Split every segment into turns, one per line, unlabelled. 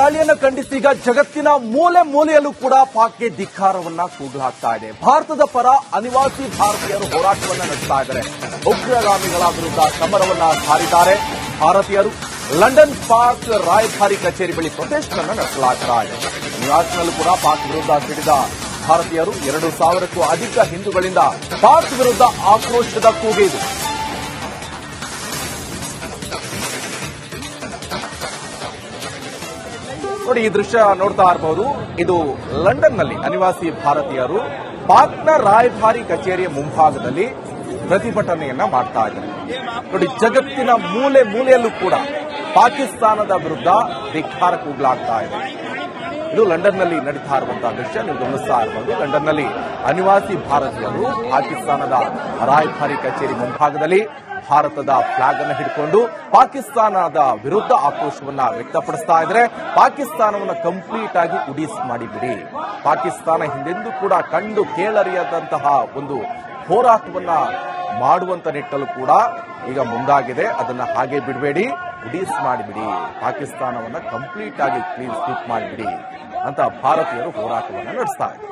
ದಾಳಿಯನ್ನು ಖಂಡಿಸಿ ಈಗ ಜಗತ್ತಿನ ಮೂಲೆ ಮೂಲೆಯಲ್ಲೂ ಕೂಡ ಪಾಕ್ಗೆ ಧಿಕ್ಕಾರವನ್ನ ಕೂಗಲಾಗ್ತಾ ಇದೆ. ಭಾರತದ ಪರ ಅನಿವಾಸಿ ಭಾರತೀಯರು ಹೋರಾಟವನ್ನ ನಡೆಸ್ತಾ ಇದ್ದಾರೆ. ಉಗ್ರಗಾಮಿಗಳ ವಿರುದ್ಧ ಸಮರವನ್ನ ಸಾರಿದ್ದಾರೆ ಭಾರತೀಯರು. ಲಂಡನ್ ಪಾಕ್ ರಾಯಭಾರಿ ಕಚೇರಿ ಬಳಿ ಪ್ರೊಟೆಸ್ಟ್ ಅನ್ನು ನಡೆಸಲಾಗ್ತಾ ಇದೆ. ನ್ಯೂಯಾರ್ಕ್ನಲ್ಲೂ ಕೂಡ ಪಾಕ್ ವಿರುದ್ಧ ಸಿಡಿದ ಭಾರತೀಯರು 2,000ಕ್ಕೂ ಅಧಿಕ ಹಿಂದೂಗಳಿಂದ ಪಾಕ್ ವಿರುದ್ಧ ಆಕ್ರೋಶದ ಕೂಗಿದು. ನೋಡಿ, ಈ ದೃಶ್ಯ ನೋಡ್ತಾ ಇರಬಹುದು. ಇದು ಲಂಡನ್ನಲ್ಲಿ ಅನಿವಾಸಿ ಭಾರತೀಯರು ಪಾಕ್ನ ರಾಯಭಾರಿ ಕಚೇರಿಯ ಮುಂಭಾಗದಲ್ಲಿ ಪ್ರತಿಭಟನೆಯನ್ನ ಮಾಡ್ತಾ ಇದ್ದಾರೆ. ನೋಡಿ, ಜಗತ್ತಿನ ಮೂಲೆ ಮೂಲೆಯಲ್ಲೂ ಕೂಡ ಪಾಕಿಸ್ತಾನದ ವಿರುದ್ಧ ಧಿಕ್ಕಾರ ಕೂಗಲಾಗ್ತಾ ಇದೆ. ಇದು ಲಂಡನ್ನಲ್ಲಿ ನಡೀತಾ ಇರುವಂತಹ ದೃಶ್ಯ ನೀವು ಗಮನಿಸ್ತಾ ಇರಬಹುದು. ಲಂಡನ್ನಲ್ಲಿ ಅನಿವಾಸಿ ಭಾರತೀಯರು ಪಾಕಿಸ್ತಾನದ ರಾಯಭಾರಿ ಕಚೇರಿ ಮುಂಭಾಗದಲ್ಲಿ ಭಾರತದ ಫ್ಲಾಗ್ ಅನ್ನು ಹಿಡ್ಕೊಂಡು ಪಾಕಿಸ್ತಾನದ ವಿರುದ್ಧ ಆಕ್ರೋಶವನ್ನ ವ್ಯಕ್ತಪಡಿಸ್ತಾ ಇದ್ದಾರೆ. ಪಾಕಿಸ್ತಾನವನ್ನು ಕಂಪ್ಲೀಟ್ ಆಗಿ ಉಡೀಸ್ ಮಾಡಿಬಿಡಿ. ಪಾಕಿಸ್ತಾನ ಹಿಂದೆಂದೂ ಕೂಡ ಕಂಡು ಕೇಳರಿಯದಂತಹ ಒಂದು ಹೋರಾಟವನ್ನ ಮಾಡುವಂತ ನಿಟ್ಟಲು ಕೂಡ ಈಗ ಮುಂದಾಗಿದೆ. ಅದನ್ನ ಹಾಗೆ ಬಿಡಬೇಡಿ, ಉಡೀಸ್ ಮಾಡಿಬಿಡಿ, ಪಾಕಿಸ್ತಾನವನ್ನ ಕಂಪ್ಲೀಟ್ ಆಗಿ ಕ್ಲೀನ್ ಸ್ವೀಪ್ ಮಾಡಿಬಿಡಿ ಅಂತ ಭಾರತೀಯರು ಹೋರಾಟವನ್ನ ನಡೆಸ್ತಾ ಇದ್ದಾರೆ.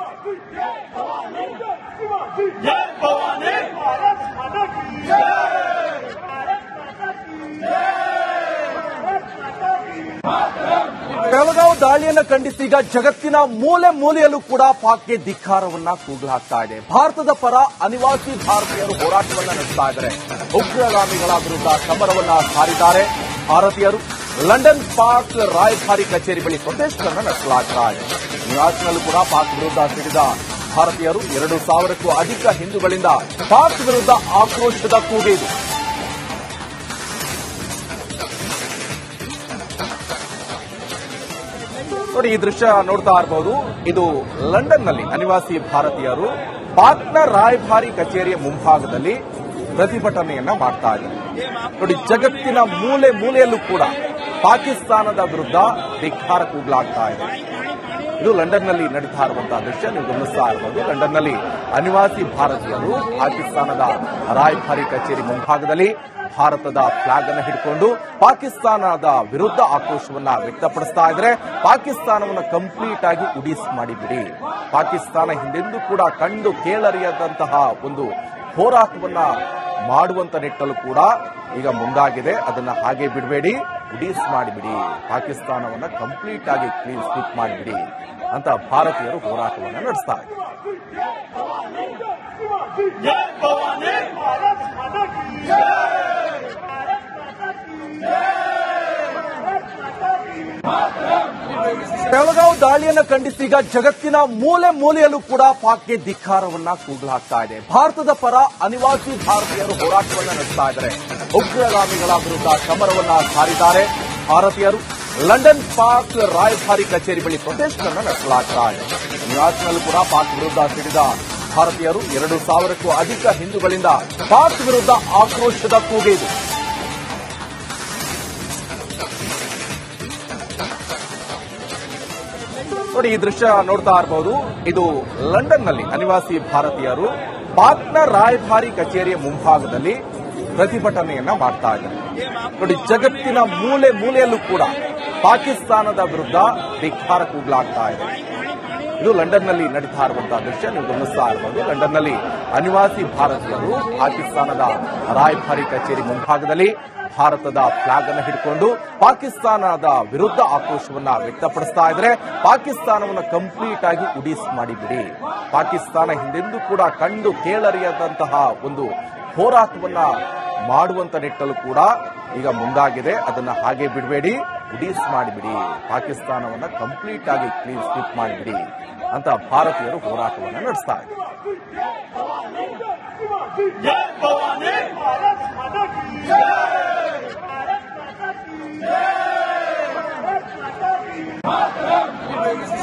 ಬೆಳಗಾವಿ ದಾಳಿಯನ್ನು ಖಂಡಿಸಿ ಈಗ ಜಗತ್ತಿನ ಮೂಲೆ ಮೂಲೆಯಲ್ಲೂ ಕೂಡ ಪಾಕ್ಗೆ ಧಿಕ್ಕಾರವನ್ನ ಕೂಗಲಾಗ್ತಾ ಇದೆ. ಭಾರತದ ಪರ ಅನಿವಾಸಿ ಭಾರತೀಯರು ಹೋರಾಟವನ್ನ ನಡೆಸ್ತಾ ಇದ್ದಾರೆ. ಉಗ್ರಗಾಮಿಗಳ ವಿರುದ್ಧ ಸಮರವನ್ನ ಸಾರಿದ್ದಾರೆ ಭಾರತೀಯರು. ಲಂಡನ್ ಪಾಕ್ ರಾಯಭಾರಿ ಕಚೇರಿ ಬಳಿ ಪ್ರೊಟೆಸ್ಟ್ ಅನ್ನು ನಡೆಸಲಾಗ್ತಾ ಇದೆ. ನ್ಯೂಯಾರ್ಕ್ನಲ್ಲೂ ಕೂಡ ಪಾಕ್ ವಿರುದ್ಧ ಸಿಡಿದ ಭಾರತೀಯರು 2,000ಕ್ಕೂ ಅಧಿಕ ಹಿಂದೂಗಳಿಂದ ಪಾಕ್ ವಿರುದ್ಧ ಆಕ್ರೋಶದ ಕೂಗಿದು. ನೋಡಿ, ಈ ದೃಶ್ಯ ನೋಡ್ತಾ ಇರಬಹುದು. ಇದು ಲಂಡನ್ನಲ್ಲಿ ಅನಿವಾಸಿ ಭಾರತೀಯರು ಪಾಕ್ನ ರಾಯಭಾರಿ ಕಚೇರಿಯ ಮುಂಭಾಗದಲ್ಲಿ ಪ್ರತಿಭಟನೆಯನ್ನ ಮಾಡ್ತಾ ಇದ್ದಾರೆ. ನೋಡಿ, ಜಗತ್ತಿನ ಮೂಲೆ ಮೂಲೆಯಲ್ಲೂ ಕೂಡ ಪಾಕಿಸ್ತಾನದ ವಿರುದ್ಧ ಧಿಕ್ಕಾರ ಕೂಗಲಾಗ್ತಾ ಇದೆ. ಇದು ಲಂಡನ್ನಲ್ಲಿ ನಡೀತಾ ಇರುವಂತಹ ದೃಶ್ಯ ನೀವು ಗಮನಿಸ್ತಾ ಇರಬಹುದು. ಲಂಡನ್ನಲ್ಲಿ ಅನಿವಾಸಿ ಭಾರತೀಯರು ಪಾಕಿಸ್ತಾನದ ರಾಯಭಾರಿ ಕಚೇರಿ ಮುಂಭಾಗದಲ್ಲಿ ಭಾರತದ ಫ್ಲಾಗ್ ಅನ್ನು ಹಿಡ್ಕೊಂಡು ಪಾಕಿಸ್ತಾನದ ವಿರುದ್ಧ ಆಕ್ರೋಶವನ್ನ ವ್ಯಕ್ತಪಡಿಸ್ತಾ ಇದ್ದಾರೆ. ಪಾಕಿಸ್ತಾನವನ್ನು ಕಂಪ್ಲೀಟ್ ಆಗಿ ಉಡೀಸ್ ಮಾಡಿಬಿಡಿ. ಪಾಕಿಸ್ತಾನ ಹಿಂದೆಂದೂ ಕೂಡ ಕಂಡು ಕೇಳರಿಯದಂತಹ ಒಂದು ಹೋರಾಟವನ್ನ ಮಾಡುವಂತ ನಿಟ್ಟಲು ಕೂಡ ಈಗ ಮುಂದಾಗಿದೆ. ಅದನ್ನ ಹಾಗೆ ಬಿಡಬೇಡಿ, ಉಡೀಸ್ ಮಾಡಿಬಿಡಿ, ಪಾಕಿಸ್ತಾನವನ್ನ ಕಂಪ್ಲೀಟ್ ಆಗಿ ಕ್ಲೀನ್ ಸ್ವೀಪ್ ಮಾಡಿಬಿಡಿ ಅಂತ ಭಾರತೀಯರು ಹೋರಾಟವನ್ನ ನಡೆಸ್ತಾ ಇದ್ದಾರೆ. ಬೆಳಗಾವಿ ದಾಳಿಯನ್ನು ಖಂಡಿಸಿ ಈಗ ಜಗತ್ತಿನ ಮೂಲೆ ಮೂಲೆಯಲ್ಲೂ ಕೂಡ ಪಾಕ್ಗೆ ಧಿಕ್ಕಾರವನ್ನ ಕೂಗಲಾಗ್ತಾ ಇದೆ. ಭಾರತದ ಪರ ಅನಿವಾಸಿ ಭಾರತೀಯರು ಹೋರಾಟವನ್ನ ನಡೆಸ್ತಾ ಇದ್ದಾರೆ. ಉಗ್ರಗಾಮಿಗಳ ವಿರುದ್ಧ ಸಮರವನ್ನ ಸಾರಿದ್ದಾರೆ ಭಾರತೀಯರು. ಲಂಡನ್ ಪಾಕ್ ರಾಯಭಾರಿ ಕಚೇರಿ ಬಳಿ ಪ್ರೊಟೆಸ್ಟ್ ಅನ್ನು ನಡೆಸಲಾಗ್ತಾ ಇದೆ. ನ್ಯೂಯಾರ್ಕ್ನಲ್ಲೂ ಕೂಡ ಪಾಕ್ ವಿರುದ್ಧ ಸಿಡಿದ ಭಾರತೀಯರು 2,000ಕ್ಕೂ ಅಧಿಕ ಹಿಂದೂಗಳಿಂದ ಪಾಕ್ ವಿರುದ್ಧ ಆಕ್ರೋಶದ ಕೂಗಿದು. ನೋಡಿ, ಈ ದೃಶ್ಯ ನೋಡ್ತಾ ಇರಬಹುದು. ಇದು ಲಂಡನ್ನಲ್ಲಿ ಅನಿವಾಸಿ ಭಾರತೀಯರು ಪಾಕ್ನ ರಾಯಭಾರಿ ಕಚೇರಿಯ ಮುಂಭಾಗದಲ್ಲಿ ಪ್ರತಿಭಟನೆಯನ್ನ ಮಾಡ್ತಾ ಇದ್ದಾರೆ. ನೋಡಿ, ಜಗತ್ತಿನ ಮೂಲೆ ಮೂಲೆಯಲ್ಲೂ ಕೂಡ ಪಾಕಿಸ್ತಾನದ ವಿರುದ್ಧ ಧಿಕ್ಕಾರ ಕೂಗಲಾಗ್ತಾ ಇದೆ. ಇದು ಲಂಡನ್ನಲ್ಲಿ ನಡೀತಾ ಇರುವಂತಹ ದೃಶ್ಯ ನೀವು ಗಮನಿಸ್ತಾ ಇರಬಹುದು. ಲಂಡನ್ನಲ್ಲಿ ಅನಿವಾಸಿ ಭಾರತೀಯರು ಪಾಕಿಸ್ತಾನದ ರಾಯಭಾರಿ ಕಚೇರಿ ಮುಂಭಾಗದಲ್ಲಿ ಭಾರತದ ಫ್ಲಾಗ್ ಅನ್ನು ಹಿಡ್ಕೊಂಡು ಪಾಕಿಸ್ತಾನದ ವಿರುದ್ಧ ಆಕ್ರೋಶವನ್ನ ವ್ಯಕ್ತಪಡಿಸ್ತಾ ಇದ್ದಾರೆ. ಪಾಕಿಸ್ತಾನವನ್ನು ಕಂಪ್ಲೀಟ್ ಆಗಿ ಉಡೀಸ್ ಮಾಡಿಬಿಡಿ. ಪಾಕಿಸ್ತಾನ ಹಿಂದೆಂದೂ ಕೂಡ ಕಂಡು ಕೇಳರಿಯದಂತಹ ಒಂದು ಹೋರಾಟವನ್ನ ಮಾಡುವಂತ ನಿಟ್ಟಲು ಕೂಡ ಈಗ ಮುಂದಾಗಿದೆ. ಅದನ್ನ ಹಾಗೆ ಬಿಡಬೇಡಿ, ಉಡೀಸ್ ಮಾಡಿಬಿಡಿ, ಪಾಕಿಸ್ತಾನವನ್ನ ಕಂಪ್ಲೀಟ್ ಆಗಿ ಕ್ಲೀನ್ ಸ್ವೀಪ್ ಮಾಡಿಬಿಡಿ ಅಂತ ಭಾರತೀಯರು ಹೋರಾಟವನ್ನ ನಡೆಸ್ತಾ ಇದ್ದಾರೆ.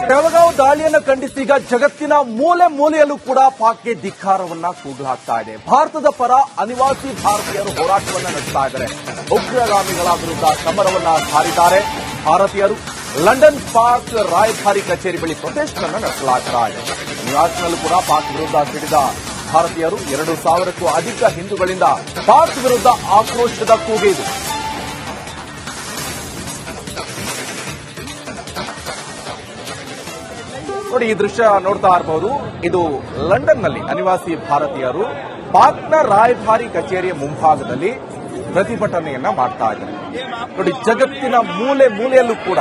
ಬೆಳಗಾವಿ ದಾಳಿಯನ್ನು ಖಂಡಿಸಿ ಈಗ ಜಗತ್ತಿನ ಮೂಲೆ ಮೂಲೆಯಲ್ಲೂ ಕೂಡ ಪಾಕ್ಗೆ ಧಿಕ್ಕಾರವನ್ನ ಕೂಗಲಾಗ್ತಾ ಇದೆ. ಭಾರತದ ಪರ ಅನಿವಾಸಿ ಭಾರತೀಯರು ಹೋರಾಟವನ್ನ ನಡೆಸ್ತಾ ಇದ್ದಾರೆ. ಉಗ್ರಗಾಮಿಗಳ ವಿರುದ್ಧ ಸಮರವನ್ನ ಸಾರಿದ್ದಾರೆ ಭಾರತೀಯರು. ಲಂಡನ್ ಪಾಕ್ ರಾಯಭಾರಿ ಕಚೇರಿ ಬಳಿ ಪ್ರೊಟೆಸ್ಟ್ ಅನ್ನು ನಡೆಸಲಾಗ್ತಾ ಇದೆ. ನ್ಯೂಯಾರ್ಕ್ನಲ್ಲೂ ಕೂಡ ಪಾಕ್ ವಿರುದ್ಧ ಸಿಡಿದ ಭಾರತೀಯರು 2,000ಕ್ಕೂ ಅಧಿಕ ಹಿಂದೂಗಳಿಂದ ಪಾಕ್ ವಿರುದ್ಧ ಆಕ್ರೋಶದ ಕೂಗಿದು. ನೋಡಿ, ಈ ದೃಶ್ಯ ನೋಡ್ತಾ ಇರಬಹುದು. ಇದು ಲಂಡನ್ನಲ್ಲಿ ಅನಿವಾಸಿ ಭಾರತೀಯರು ಪಾಕ್ನ ರಾಯಭಾರಿ ಕಚೇರಿಯ ಮುಂಭಾಗದಲ್ಲಿ ಪ್ರತಿಭಟನೆಯನ್ನ ಮಾಡ್ತಾ ಇದ್ದಾರೆ. ನೋಡಿ, ಜಗತ್ತಿನ ಮೂಲೆ ಮೂಲೆಯಲ್ಲೂ ಕೂಡ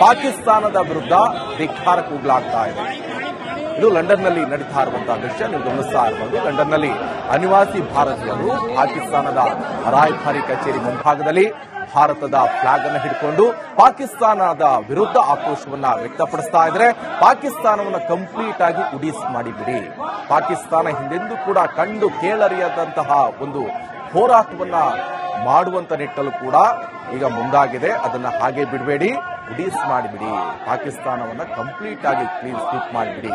ಪಾಕಿಸ್ತಾನದ ವಿರುದ್ಧ ಧಿಕ್ಕಾರ ಕೂಗಲಾಗ್ತಾ ಇದೆ. ಇದು ಲಂಡನ್ನಲ್ಲಿ ನಡೀತಾ ಇರುವಂತಹ ದೃಶ್ಯ ನೀವು ಗಮನಿಸ್ತಾ ಇರಬಹುದು. ಲಂಡನ್ನಲ್ಲಿ ಅನಿವಾಸಿ ಭಾರತೀಯರು ಪಾಕಿಸ್ತಾನದ ರಾಯಭಾರಿ ಕಚೇರಿ ಮುಂಭಾಗದಲ್ಲಿ ಭಾರತದ ಫ್ಲಾಗ್ ಅನ್ನು ಹಿಡ್ಕೊಂಡು ಪಾಕಿಸ್ತಾನದ ವಿರುದ್ಧ ಆಕ್ರೋಶವನ್ನ ವ್ಯಕ್ತಪಡಿಸ್ತಾ ಇದ್ರೆ, ಪಾಕಿಸ್ತಾನವನ್ನು ಕಂಪ್ಲೀಟ್ ಆಗಿ ಉಡೀಸ್ ಮಾಡಿಬಿಡಿ, ಪಾಕಿಸ್ತಾನ ಹಿಂದೆಂದೂ ಕೂಡ ಕಂಡು ಕೇಳರಿಯದಂತಹ ಒಂದು ಹೋರಾಟವನ್ನ ಮಾಡುವಂತ ನಿಟ್ಟಲು ಕೂಡ ಈಗ ಮುಂದಾಗಿದೆ. ಅದನ್ನ ಹಾಗೆ ಬಿಡಬೇಡಿ, ಉಡೀಸ್ ಮಾಡಿಬಿಡಿ, ಪಾಕಿಸ್ತಾನವನ್ನ ಕಂಪ್ಲೀಟ್ ಆಗಿ ಕ್ಲೀನ್ ಸ್ವೀಪ್ ಮಾಡಿಬಿಡಿ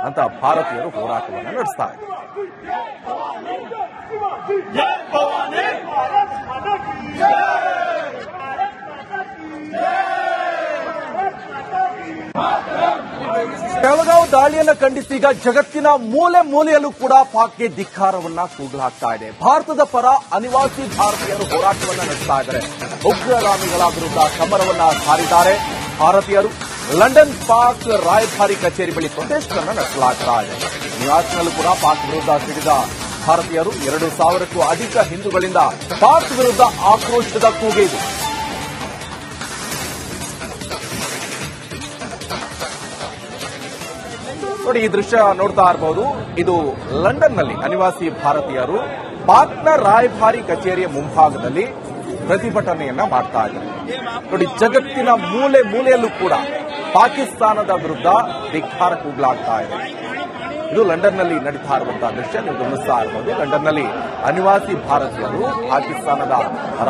ಅಂತ ಭಾರತೀಯರು ಹೋರಾಟವನ್ನ ನಡೆಸ್ತಾ ಇದ್ದಾರೆ. ಬೆಳಗಾವಿ ದಾಳಿಯನ್ನು ಖಂಡಿಸಿ ಈಗ ಜಗತ್ತಿನ ಮೂಲೆ ಮೂಲೆಯಲ್ಲೂ ಕೂಡ ಪಾಕ್ಗೆ ಧಿಕ್ಕಾರವನ್ನ ಕೂಗಲಾಗ್ತಾ ಇದೆ. ಭಾರತದ ಪರ ಅನಿವಾಸಿ ಭಾರತೀಯರು ಹೋರಾಟವನ್ನ ನಡೆಸ್ತಾ ಇದ್ದಾರೆ. ಉಗ್ರಗಾಮಿಗಳ ವಿರುದ್ಧ ಸಮರವನ್ನ ಸಾರಿದ್ದಾರೆ ಭಾರತೀಯರು. ಲಂಡನ್ ಪಾಕ್ ರಾಯಭಾರಿ ಕಚೇರಿ ಬಳಿ ಪ್ರೊಟೆಸ್ಟ್ ಅನ್ನು ನಡೆಸಲಾಗ್ತಾ ಇದೆ. ನ್ಯೂಯಾರ್ಕ್ನಲ್ಲೂ ಕೂಡ ಪಾಕ್ ವಿರುದ್ಧ ಸಿಡಿದ ಭಾರತೀಯರು 2,000ಕ್ಕೂ ಅಧಿಕ ಹಿಂದೂಗಳಿಂದ ಪಾಕ್ ವಿರುದ್ಧ ಆಕ್ರೋಶದ ಕೂಗಿದೆ. ನೋಡಿ, ಈ ದೃಶ್ಯ ನೋಡ್ತಾ ಇರಬಹುದು. ಇದು ಲಂಡನ್ನಲ್ಲಿ ಅನಿವಾಸಿ ಭಾರತೀಯರು ಪಾಕ್ನ ರಾಯಭಾರಿ ಕಚೇರಿಯ ಮುಂಭಾಗದಲ್ಲಿ ಪ್ರತಿಭಟನೆಯನ್ನ ಮಾಡ್ತಾ ಇದ್ದಾರೆ. ನೋಡಿ, ಜಗತ್ತಿನ ಮೂಲೆ ಮೂಲೆಯಲ್ಲೂ ಕೂಡ ಪಾಕಿಸ್ತಾನದ ವಿರುದ್ಧ ಧಿಕ್ಕಾರ ಕೂಗಲಾಗ್ತಾ ಇದೆ. ಇದು ಲಂಡನ್ನಲ್ಲಿ ನಡೀತಾ ಇರುವಂತಹ ದೃಶ್ಯ ನೀವು ಗಮನಿಸ್ತಾ ಇರಬಹುದು. ಲಂಡನ್ನಲ್ಲಿ ಅನಿವಾಸಿ ಭಾರತೀಯರು ಪಾಕಿಸ್ತಾನದ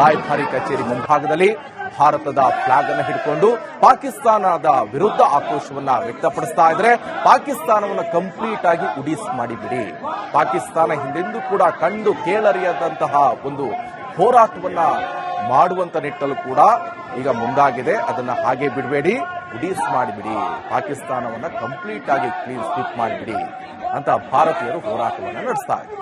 ರಾಯಭಾರಿ ಕಚೇರಿ ಮುಂಭಾಗದಲ್ಲಿ ಭಾರತದ ಫ್ಲಾಗ್ ಅನ್ನು ಹಿಡ್ಕೊಂಡು ಪಾಕಿಸ್ತಾನದ ವಿರುದ್ಧ ಆಕ್ರೋಶವನ್ನ ವ್ಯಕ್ತಪಡಿಸ್ತಾ ಇದ್ರೆ, ಪಾಕಿಸ್ತಾನವನ್ನು ಕಂಪ್ಲೀಟ್ ಆಗಿ ಉಡೀಸ್ ಮಾಡಿಬಿಡಿ, ಪಾಕಿಸ್ತಾನ ಹಿಂದೆಂದೂ ಕೂಡ ಕಂಡು ಕೇಳರಿಯದಂತಹ ಒಂದು ಹೋರಾಟವನ್ನ ಮಾಡುವಂತ ನಿಟ್ಟಲು ಕೂಡ ಈಗ ಮುಂದಾಗಿದೆ. ಅದನ್ನ ಹಾಗೆ ಬಿಡಬೇಡಿ, ಉಡೀಸ್ ಮಾಡಿಬಿಡಿ, ಪಾಕಿಸ್ತಾನವನ್ನ ಕಂಪ್ಲೀಟ್ ಆಗಿ ಕ್ಲೀನ್ ಸ್ವೀಪ್ ಮಾಡಿಬಿಡಿ ಅಂತ ಭಾರತೀಯರು ಹೋರಾಟವನ್ನ ನಡೆಸ್ತಾ ಇದ್ದಾರೆ.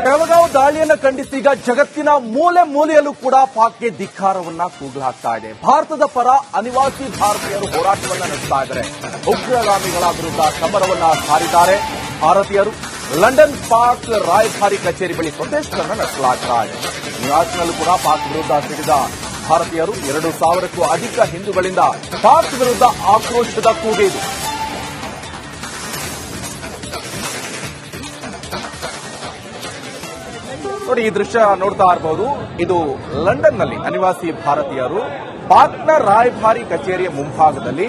ಬೆಳಗಾವಿ ದಾಳಿಯನ್ನು ಖಂಡಿಸಿ ಈಗ ಜಗತ್ತಿನ ಮೂಲೆ ಮೂಲೆಯಲ್ಲೂ ಕೂಡ ಪಾಕ್ಗೆ ಧಿಕ್ಕಾರವನ್ನ ಕೂಗಲಾಗ್ತಾ ಇದೆ. ಭಾರತದ ಪರ ಅನಿವಾಸಿ ಭಾರತೀಯರು ಹೋರಾಟವನ್ನ ನಡೆಸ್ತಾ ಇದ್ದಾರೆ. ಉಗ್ರಗಾಮಿಗಳ ವಿರುದ್ಧ ಸಮರವನ್ನ ಸಾರಿದ್ದಾರೆ ಭಾರತೀಯರು. ಲಂಡನ್ ಪಾಕ್ ರಾಯಭಾರಿ ಕಚೇರಿ ಬಳಿ ಪ್ರೊಟೆಸ್ಟ್ ಅನ್ನು ನಡೆಸಲಾಗ್ತಾ ಇದೆ. ನ್ಯೂಯಾರ್ಕ್ನಲ್ಲೂ ಕೂಡ ಪಾಕ್ ವಿರುದ್ಧ ಸಿಡಿದ ಭಾರತೀಯರು 2,000ಕ್ಕೂ ಅಧಿಕ ಹಿಂದೂಗಳಿಂದ ಪಾಕ್ ವಿರುದ್ಧ ಆಕ್ರೋಶದ ಕೂಗಿದೆ. ನೋಡಿ, ಈ ದೃಶ್ಯ ನೋಡ್ತಾ ಇರಬಹುದು. ಇದು ಲಂಡನ್ನಲ್ಲಿ ಅನಿವಾಸಿ ಭಾರತೀಯರು ಪಾಕ್ನ ರಾಯಭಾರಿ ಕಚೇರಿಯ ಮುಂಭಾಗದಲ್ಲಿ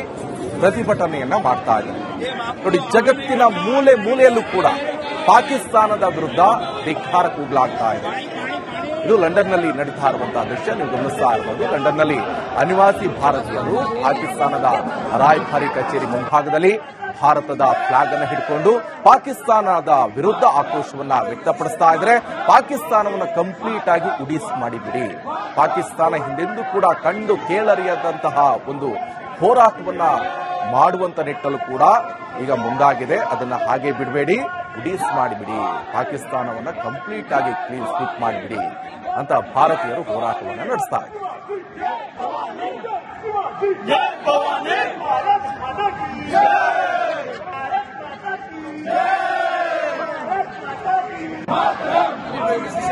ಪ್ರತಿಭಟನೆಯನ್ನ ಮಾಡ್ತಾ ಇದ್ದಾರೆ. ನೋಡಿ, ಜಗತ್ತಿನ ಮೂಲೆ ಮೂಲೆಯಲ್ಲೂ ಕೂಡ ಪಾಕಿಸ್ತಾನದ ವಿರುದ್ಧ ಧಿಕ್ಕಾರ ಕೂಗಲಾಗ್ತಾ ಇದೆ. ಇದು ಲಂಡನ್ನಲ್ಲಿ ನಡೀತಾ ಇರುವಂತಹ ದೃಶ್ಯ ನೀವು ಗಮನಿಸ್ತಾ ಇರಬಹುದು. ಲಂಡನ್ನಲ್ಲಿ ಅನಿವಾಸಿ ಭಾರತೀಯರು ಪಾಕಿಸ್ತಾನದ ರಾಯಭಾರಿ ಕಚೇರಿ ಮುಂಭಾಗದಲ್ಲಿ ಭಾರತದ ಫ್ಲಾಗ್ ಅನ್ನು ಹಿಡ್ಕೊಂಡು ಪಾಕಿಸ್ತಾನದ ವಿರುದ್ಧ ಆಕ್ರೋಶವನ್ನ ವ್ಯಕ್ತಪಡಿಸ್ತಾ ಇದ್ರೆ, ಪಾಕಿಸ್ತಾನವನ್ನು ಕಂಪ್ಲೀಟ್ ಆಗಿ ಉಡೀಸ್ ಮಾಡಿಬಿಡಿ, ಪಾಕಿಸ್ತಾನ ಹಿಂದೆಂದೂ ಕೂಡ ಕಂಡು ಕೇಳರಿಯದಂತಹ ಒಂದು ಹೋರಾಟವನ್ನ ಮಾಡುವಂತ ನಿಟ್ಟಲು ಕೂಡ ಈಗ ಮುಂದಾಗಿದೆ. ಅದನ್ನ ಹಾಗೆ ಬಿಡಬೇಡಿ, ಉಡೀಸ್ ಮಾಡಿಬಿಡಿ, ಪಾಕಿಸ್ತಾನವನ್ನ ಕಂಪ್ಲೀಟ್ ಆಗಿ ಕ್ಲೀನ್ ಸ್ವೀಪ್ ಮಾಡಿಬಿಡಿ ಅಂತ ಭಾರತೀಯರು ಹೋರಾಟವನ್ನ ನಡೆಸ್ತಾ ಇದ್ದಾರೆ.